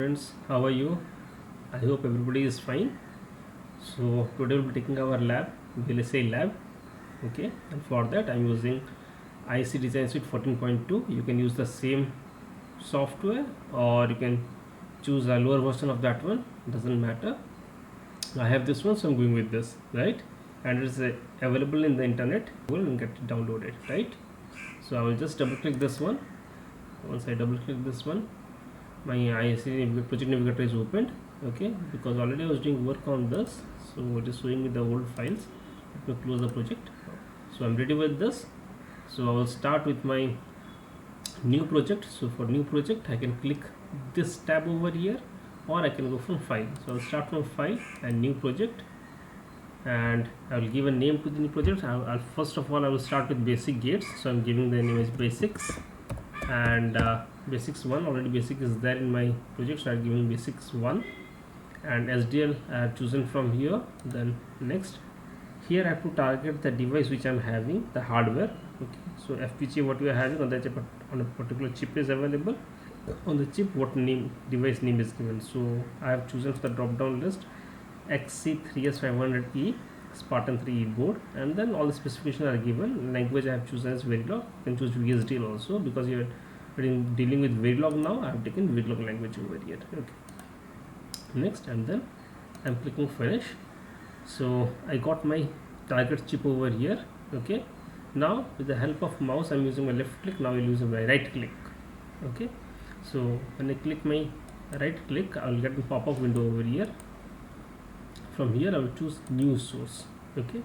Friends, how are you? I hope everybody is fine. So today we'll be taking our lab, VLSI lab. Okay, and for that I'm using IC Design Suite 14.2. You can use the same software or you can choose a lower version of that one. Doesn't matter. I have this one, so I'm going with this, right? And it's available in the internet. We'll get it downloaded, right? So I will just double click this one. Once I double click this one, my IC project navigator is opened. Okay, because already I was doing work on this, so it is showing me the old files. Let me close the project. So I'm ready with this. So I will start with my new project. So for new project I can click this tab over here, or I can go from file. So I'll start from file and new project, and I will give a name to the new project. I'll first of all I will start with basic gates, so I'm giving the name as basics, and basics 1. Already basic is there in my project, so I'm giving basics 1, and SDL I have chosen from here. Then next, here I have to target the device which I'm having, the hardware. Okay, so FPGA what we are having on the chip, on a particular chip is available. On the chip what name, device name is given. So I have chosen for the drop down list XC3S500E Spartan 3 board, and then all the specifications are given. Language I have chosen as Verilog. You can choose VSDL also, because you are dealing with Verilog now. I have taken Verilog language over here. Okay, next, and then I'm clicking finish. So I got my target chip over here. Okay, now with the help of mouse I'm using my left click. Now I'll use my right click. Okay, so when I click my right click, I will get a pop-up window over here. From here I will choose new source. Okay,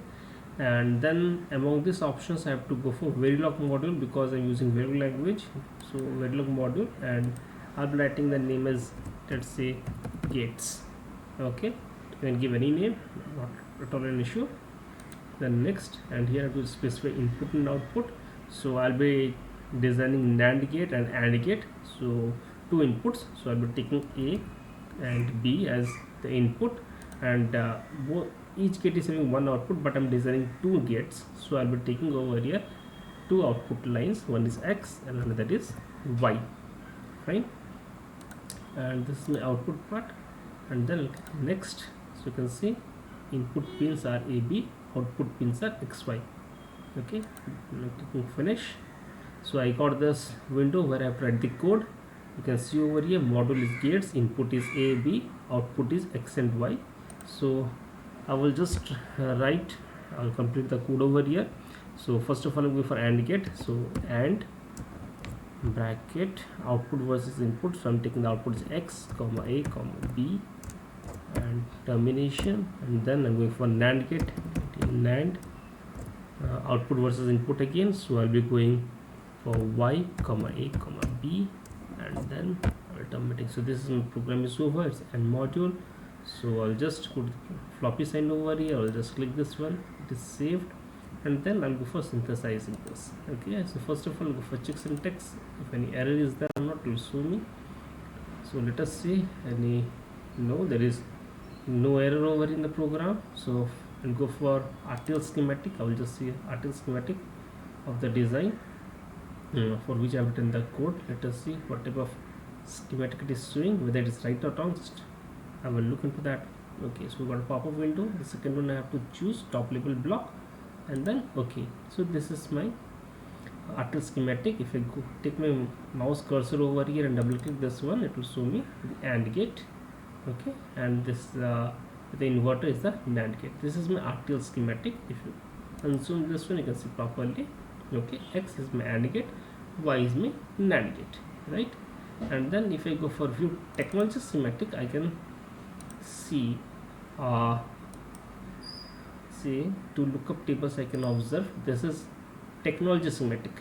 and then among these options I have to go for Verilog module, because I'm using Verilog language. So Verilog module, and I'll be writing the name as, let's say, gates. Okay, you can give any name, not at all an issue. Then next, and here I have to specify input and output. So I'll be designing NAND gate and AND gate, so two inputs. So I'll be taking A and B as the input, and each gate is having one output, but I'm designing two gates, so I'll be taking over here two output lines. One is X and another is Y. Fine, and this is my output part. And then next, so you can see input pins are AB, output pins are XY. Okay, I'm clicking finish. So I got this window where I have to write the code. You can see over here module is gates, input is A, B, output is X and Y. So I will just write, I'll complete the code over here. So first of all I'm going for AND gate. So AND bracket output versus input. So I'm taking the output is X comma A comma B, and termination, and then I'm going for NAND gate. NAND output versus input again. So I'll be going for Y comma A comma B, and then terminating. So this is my program is over. It's and module. So I'll just put floppy sign over here. I'll just click this one. It is saved, and then I'll go for synthesizing this. Okay, so first of all I'll go for check syntax. If any error is there or not, it will show me. So let us see any. No, there is no error over in the program. So I'll go for RTL schematic. I will just see RTL schematic of the design for which I have written the code. Let us see what type of schematic it is showing, whether it is right or wrong. Just I will look into that. Okay, so we got a pop-up window. The second one I have to choose top level block, and then okay. So this is my RTL schematic. If I go take my mouse cursor over here and double click this one, it will show me the AND gate. Okay, and this the inverter is the NAND gate. This is my RTL schematic. If you consume this one, you can see properly. Okay, X is my AND gate, Y is my NAND gate, right? And then if I go for view technology schematic, I can see to lookup tables. I can observe this is technology schematic.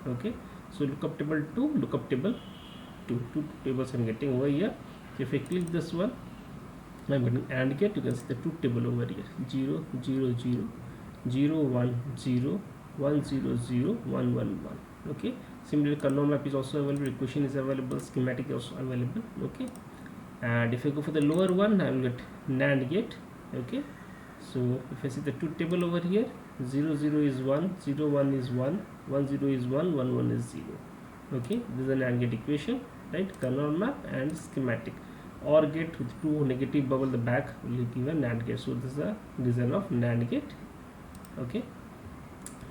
Okay, so lookup table 2, lookup table 2, two tables I'm getting over here. So if I click this one, I'm getting AND gate. You can see the two table over here, 0 0 0 0 1 0 1 0 0 1 1 1. Okay, similarly control map is also available, equation is available, schematic is also available. Okay, and if I go for the lower one, I will get NAND gate. Okay, so if I see the two table over here, 0 0 is 1, 0 1 is 1, 1 0 is 1, 1 1 is 0. Okay, this is an AND gate equation. right? Kernel map and schematic. OR gate with two negative bubble the back will give a NAND gate. So this is a design of NAND gate. Okay,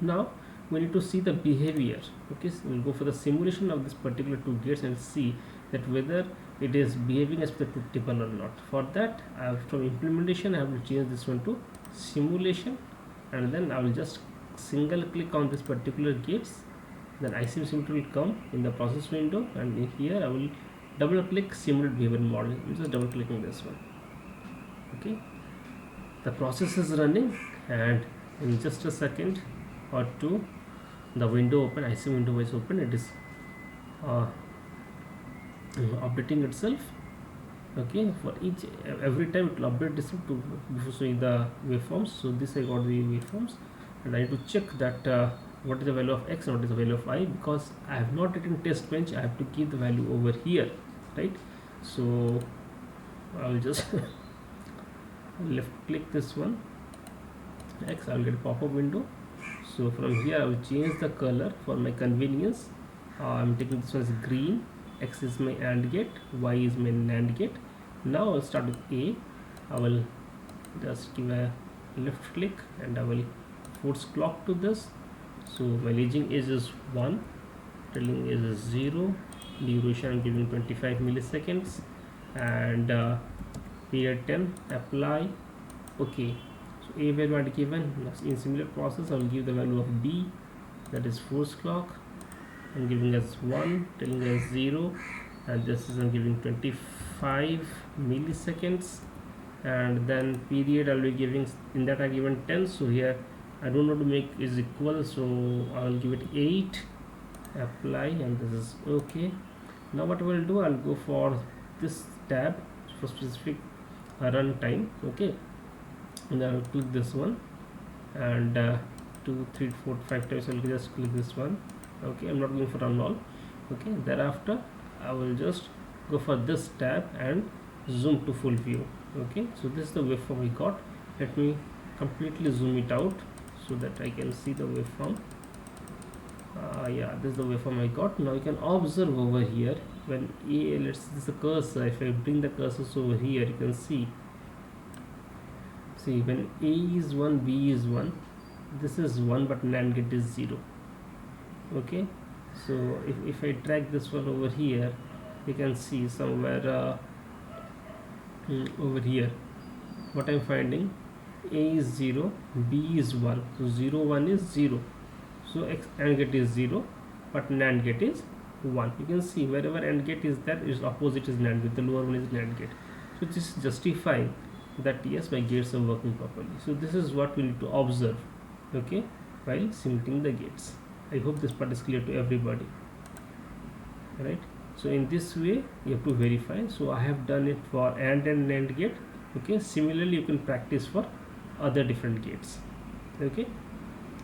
now we need to see the behavior. Okay, so we'll go for the simulation of this particular two gates and see that whether it is behaving as per the truth table or not. For that, from implementation I have to change this one to simulation, and then I will just single click on this particular gates, then ICM simulator will come in the process window, and in here I will double click simulate behavior model. I'm just double clicking this one. Okay, the process is running, and in just a second or two the window open, ICM window is open, it is updating itself. Okay, for each every time it will update this to before showing the waveforms. So this I got the waveforms, and I need to check that what is the value of x and what is the value of y, because I have not written test bench, I have to keep the value over here, right? So I will just left click this one x, I will get a pop-up window. So from here I will change the color for my convenience. I am taking this one as green. X is my AND gate, Y is my NAND gate. Now I will start with A. I will just give a left click and I will force clock to this. So my leading edge is 1, trailing edge is 0, duration I am giving 25 milliseconds, and period 10, apply. Okay, so A value are given. In similar process I will give the value of B, that is force clock. I'm giving as 1, telling as 0, and this is I'm giving 25 milliseconds, and then period I'll be giving, in that I given 10, so here I don't want to make is equal, so I'll give it 8, apply, and this is okay. Now what I will do, I'll go for this tab for specific run time. Okay, and I'll click this one, and 2, 3, 4, 5 times I'll just click this one. Okay, I'm not going for run all. Okay, thereafter I will just go for this tab and zoom to full view. Okay, so this is the waveform we got. Let me completely zoom it out so that I can see the waveform. Yeah, this is the waveform I got. Now you can observe over here when A, let's see, this is the cursor. If I bring the cursors over here, you can see when A is 1, B is 1, this is 1, but NAND gate is 0. Okay, so if I drag this one over here, you can see somewhere over here what I'm finding. A is 0, B is 1, so 0, 1 is 0, so AND gate is 0, but NAND gate is 1. You can see wherever AND gate is, that is opposite is NAND gate, the lower one is NAND gate. So this is justifying that yes, my gates are working properly. So this is what we need to observe, okay, while simulating the gates. I hope this part is clear to everybody, right? So in this way you have to verify. So I have done it for AND and NAND gate. Okay, similarly you can practice for other different gates. Okay.